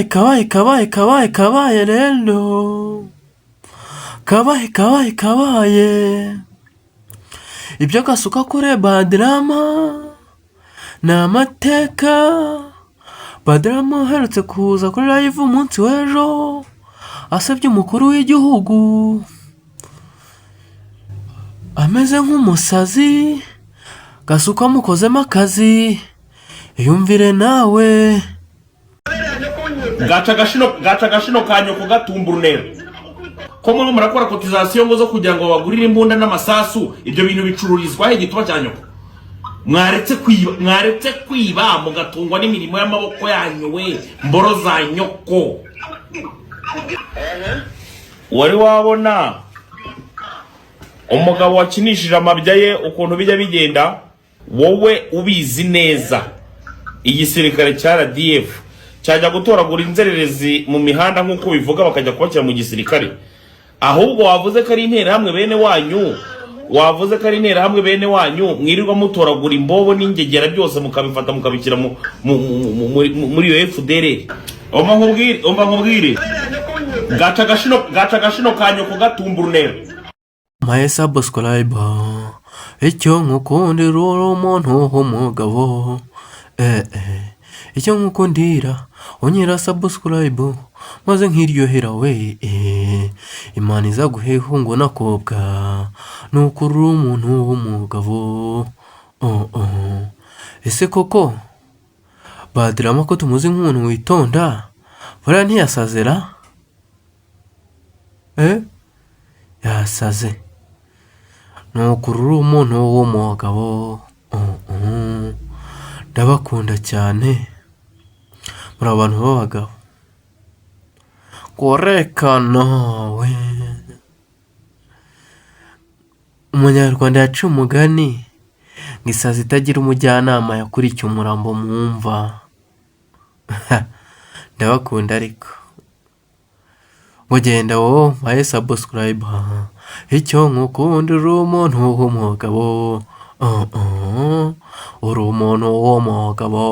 kabaye rero, kabaye ibyo gasuka kuri Badrama ni amateka. Badrama uherutse kuza kuri live umunsi w'ejo asabye umukuru w'igihugu ameze nk'umusazi, gasuka mukozemo akazi, yumvire nawe. gaca agashino kanyo kugatumba urunero ko muri murakora kotizasiyo ngo zo kugira ngo bagurire imbunda n'amasasu. Ibyo bintu bicururizwa he gituba cya nyoko? Mwaretse kwiba mugatungwa n'imirimo y'amaboko yanyu we mboro za nyoko. Wari wabona umugabo wakinishije amabya ye ukuntu bijya bigenda? Wowe ubizi neza igisirikare cya RDF cyajya gutoragura inzererezi mu mihanda nk'uko bivuga bakajya kubakira mu gisirikare, ahubwo wavuze ko ari interahamwe bene wanyu, mwirirwa mutoragura imbobo n'ingegera byose mukabifata mukabikira muri iyo FDR. Omba nkubwire gaca agashino kanyo kugatumba urunero. My subscriber, icyo nkukundira uri umuntu w'umugabo, icyo nkukundira unyira subscribe maze nkiryohera we, Imana izaguheho ngo nakobwa nuko uri umuntu w'umugabo. Ese koko Badrama ko tumuzi nk'umuntu witonda buriya ntiyasazera? Yasaze nuko uri umuntu w'umugabo. Ndabakunda cyane muri abantu b'abagabo. Korekana we. Umunyarwanda yaciye umugani ngo isazi itagira umujyanama yakurikiye umurambo mu mva. Ndabakunda ariko mugenda wowe my subscriber, icyo nkukundira uri umuntu w'umugabo, uri umuntu w'umugabo.